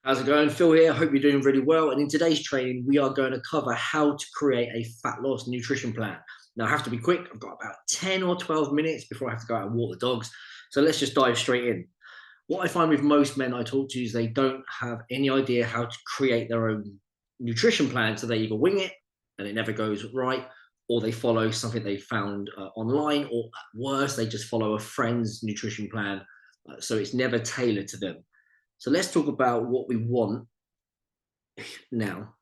How's it going? Phil here. Hope you're doing really well. And in today's training, we are going to cover how to create a fat loss nutrition plan. Now, I have to be quick. I've got about 10 or 12 minutes before I have to go out and walk the dogs. So let's just dive straight in. What I find with most men I talk to is they don't have any idea how to create their own nutrition plan. So they either wing it and it never goes right, or they follow something they found online, or worse, they just follow a friend's nutrition plan. So it's never tailored to them. So let's talk about what we want now.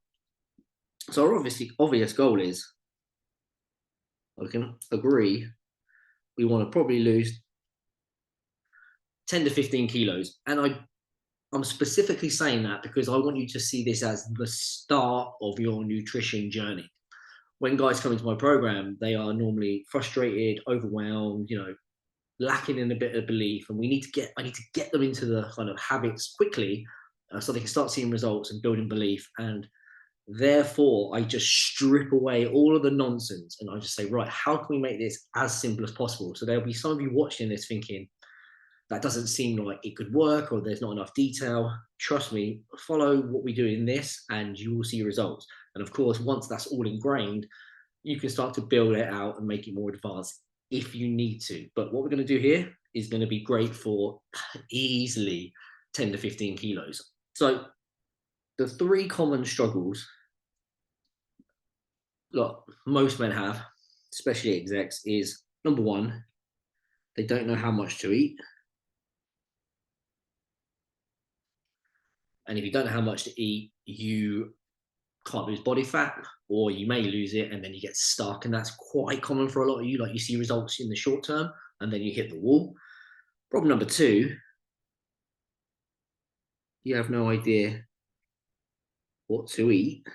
So our obvious goal is, I can agree, we want to probably lose 10 to 15 kilos. And I'm specifically saying that because I want you to see this as the start of your nutrition journey. When guys come into my program, they are normally frustrated, overwhelmed, lacking in a bit of belief. And I need to get them into the kind of habits quickly so they can start seeing results and building belief. And therefore, I just strip away all of the nonsense and I just say, right, how can we make this as simple as possible? So there'll be some of you watching this thinking, that doesn't seem like it could work or there's not enough detail. Trust me, follow what we do in this and you will see results. And of course, once that's all ingrained, you can start to build it out and make it more advanced if you need to. But what we're going to do here is going to be great for easily 10 to 15 kilos. So the three common struggles, look, most men have, especially execs, is number one, they don't know how much to eat. And if you don't know how much to eat, you can't lose body fat, or you may lose it and then you get stuck. And that's quite common for a lot of you. Like you see results in the short term and then you hit the wall. Problem number two, you have no idea what to eat.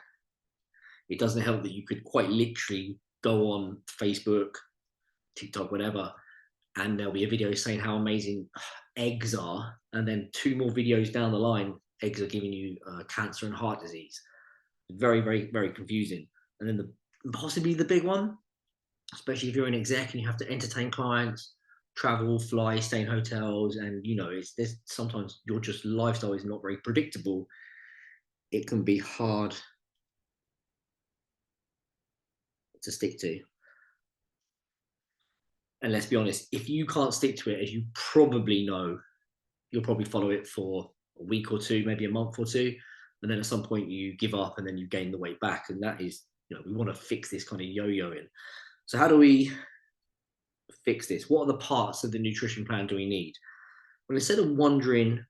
It doesn't help that you could quite literally go on Facebook, TikTok, whatever, and there'll be a video saying how amazing eggs are. And then two more videos down the line, eggs are giving you cancer and heart disease. Very, very, very confusing. And then possibly the big one, especially if you're an exec and you have to entertain clients, travel, fly, stay in hotels, and it's this sometimes your just lifestyle is not very predictable. It can be hard to stick to. And let's be honest, if you can't stick to it, as you probably know, you'll probably follow it for a week or two, maybe a month or two. And then at some point you give up and then you gain the weight back. And that is, we want to fix this kind of yo-yoing. So how do we fix this? What are the parts of the nutrition plan do we need? Well, instead of wondering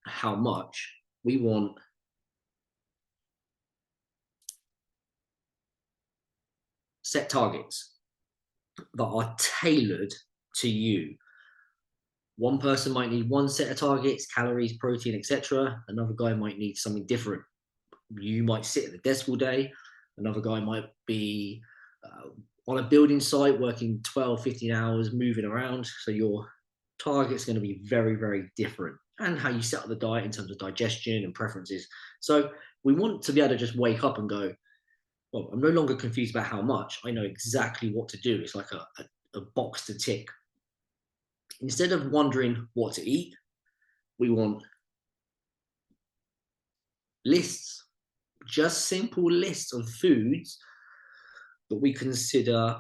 how much, we want set targets that are tailored to you. One person might need one set of targets, calories, protein, etc. Another guy might need something different. You might sit at the desk all day. Another guy might be on a building site working 12, 15 hours, moving around. So your target's going to be very, very different. And how you set up the diet in terms of digestion and preferences. So we want to be able to just wake up and go, well, I'm no longer confused about how much. I know exactly what to do. It's like a box to tick. Instead of wondering what to eat, we want lists, just simple lists of foods that we consider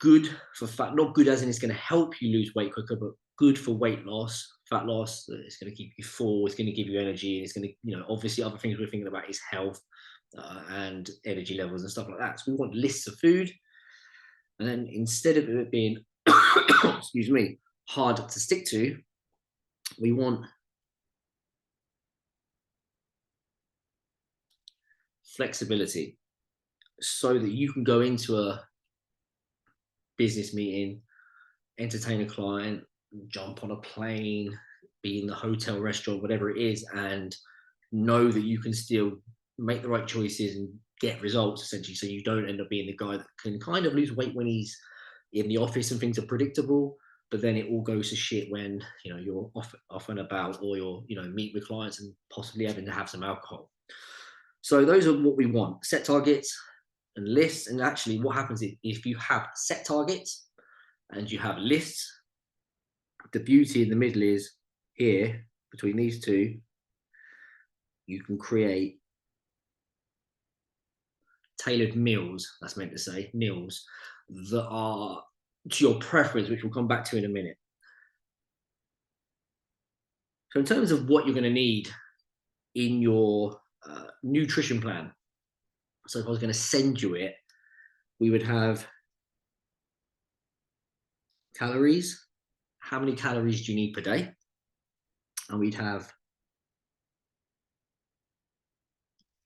good for fat, not good as in it's going to help you lose weight quicker, but good for weight loss, fat loss. It's going to keep you full, it's going to give you energy, it's going to, obviously other things we're thinking about is health and energy levels and stuff like that. So we want lists of food. And then instead of it being, excuse me, hard to stick to, we want flexibility so that you can go into a business meeting, entertain a client, jump on a plane, be in the hotel, restaurant, whatever it is, and know that you can still make the right choices and get results essentially. So you don't end up being the guy that can kind of lose weight when he's in the office and things are predictable, but then it all goes to shit when you're off and about, or you're meet with clients and possibly having to have some alcohol. So those are what we want: set targets and lists. And actually, what happens is if you have set targets and you have lists, the beauty in the middle is here between these two, you can create tailored meals, that's meant to say, meals that are to your preference, which we'll come back to in a minute. So in terms of what you're going to need in your nutrition plan, so if I was going to send you it, we would have calories. How many calories do you need per day? And we'd have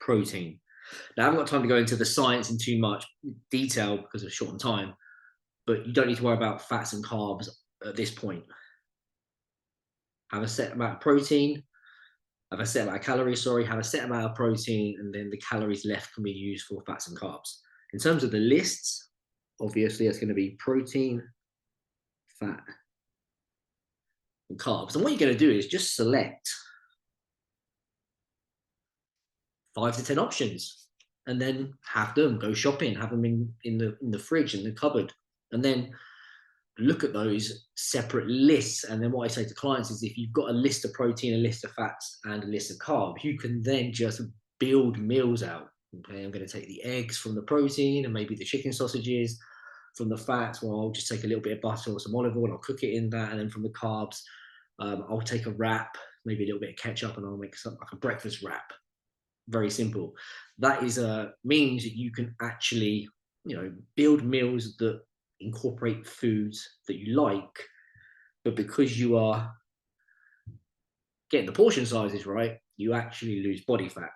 protein. Now, I haven't got time to go into the science in too much detail because of short on time, but you don't need to worry about fats and carbs at this point. Have a set amount of protein, have a set amount of calories, sorry, have a set amount of protein, and then the calories left can be used for fats and carbs. In terms of the lists, obviously it's going to be protein, fat, and carbs. And what you're going to do is just select 5 to 10 options and then have them, go shopping, have them in the fridge, in the cupboard, and then look at those separate lists. And then what I say to clients is if you've got a list of protein, a list of fats, and a list of carbs, you can then just build meals out. Okay, I'm going to take the eggs from the protein and maybe the chicken sausages. From the fats, well, I'll just take a little bit of butter or some olive oil, I'll cook it in that. And then from the carbs, I'll take a wrap, maybe a little bit of ketchup, and I'll make something like a breakfast wrap. Very simple. That is means that you can actually, build meals that incorporate foods that you like, but because you are getting the portion sizes right, you actually lose body fat.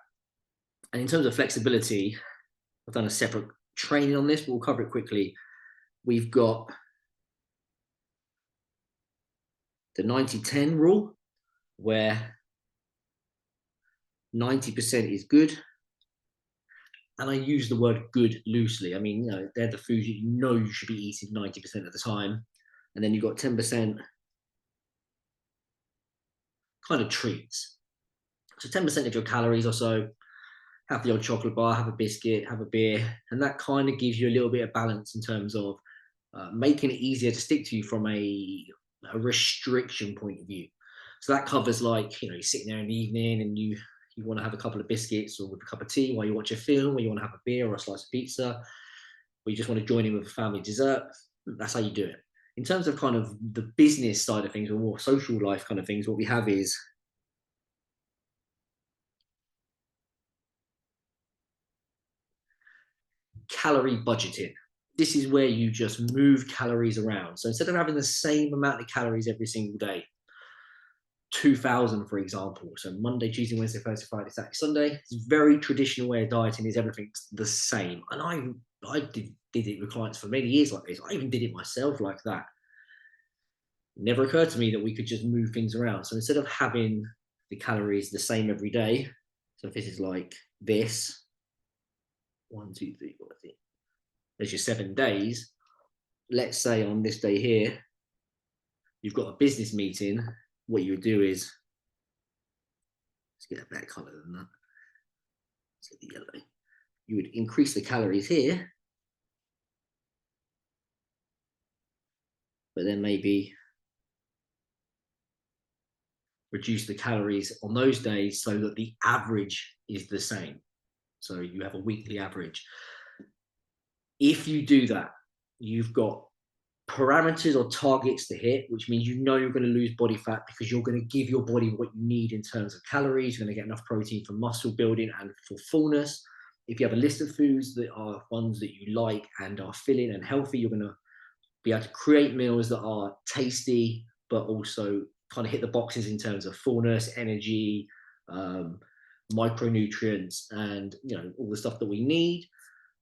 And in terms of flexibility, I've done a separate training on this, but we'll cover it quickly. We've got the 90-10 rule, where 90% is good. And I use the word good loosely. I mean, they're the foods you should be eating 90% of the time. And then you've got 10% kind of treats. So 10% of your calories or so, have the odd chocolate bar, have a biscuit, have a beer. And that kind of gives you a little bit of balance in terms of making it easier to stick to you from a restriction point of view. So that covers like, you're sitting there in the evening and you want to have a couple of biscuits or with a cup of tea while you watch a film, or you want to have a beer or a slice of pizza, or you just want to join in with a family dessert. That's how you do it. In terms of kind of the business side of things or more social life kind of things, what we have is calorie budgeting. This is where you just move calories around. So instead of having the same amount of calories every single day, 2,000, for example. So Monday, Tuesday, Wednesday, Thursday, Friday, Saturday, Sunday. It's a very traditional way of dieting is everything's the same. And I did it with clients for many years like this. I even did it myself like that. It never occurred to me that we could just move things around. So instead of having the calories the same every day, so if this is like this, 1, 2, 3, 4, 5, there's your 7 days. Let's say on this day here, you've got a business meeting. What you would do is, let's get a better color than that. Let's get the yellow. You would increase the calories here, but then maybe reduce the calories on those days so that the average is the same. So you have a weekly average. If you do that, you've got parameters or targets to hit, which means you're going to lose body fat because you're going to give your body what you need in terms of calories. You're going to get enough protein for muscle building and for fullness. If you have a list of foods that are ones that you like and are filling and healthy, you're going to be able to create meals that are tasty, but also kind of hit the boxes in terms of fullness, energy, micronutrients, and all the stuff that we need.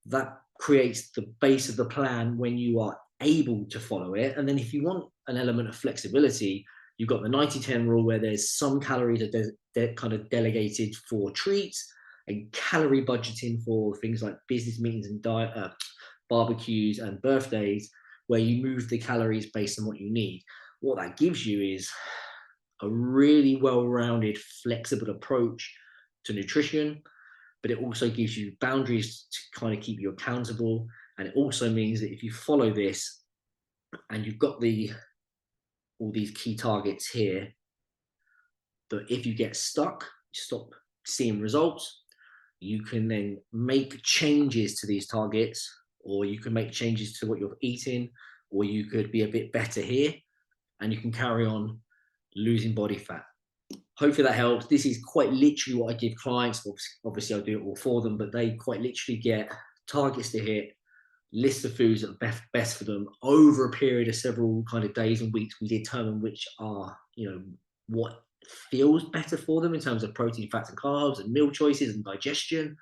That creates the base of the plan when you are able to follow it. And then if you want an element of flexibility, you've got the 90-10 rule where there's some calories that kind of delegated for treats, and calorie budgeting for things like business meetings and barbecues and birthdays, where you move the calories based on what you need. What that gives you is a really well-rounded, flexible approach to nutrition, but it also gives you boundaries to kind of keep you accountable. And it also means that if you follow this and you've got all these key targets here, that if you get stuck, stop seeing results, you can then make changes to these targets, or you can make changes to what you're eating, or you could be a bit better here, and you can carry on losing body fat. Hopefully that helps. This is quite literally what I give clients. Obviously, I do it all for them, but they quite literally get targets to hit, list of foods that are best for them over a period of several kind of days and weeks. We determine which are, what feels better for them in terms of protein, fats, and carbs, and meal choices and digestion.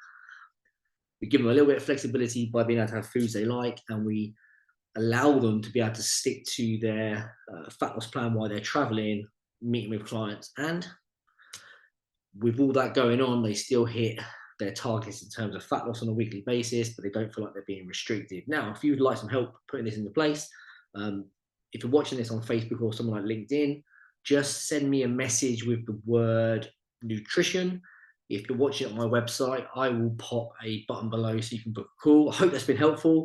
We give them a little bit of flexibility by being able to have foods they like, and we allow them to be able to stick to their fat loss plan while they're traveling, meeting with clients. And with all that going on, they still hit their targets in terms of fat loss on a weekly basis, but they don't feel like they're being restricted. Now, if you would like some help putting this into place, if you're watching this on Facebook or something like LinkedIn, just send me a message with the word nutrition. If you're watching it on my website, I will pop a button below so you can book a call. I hope that's been helpful.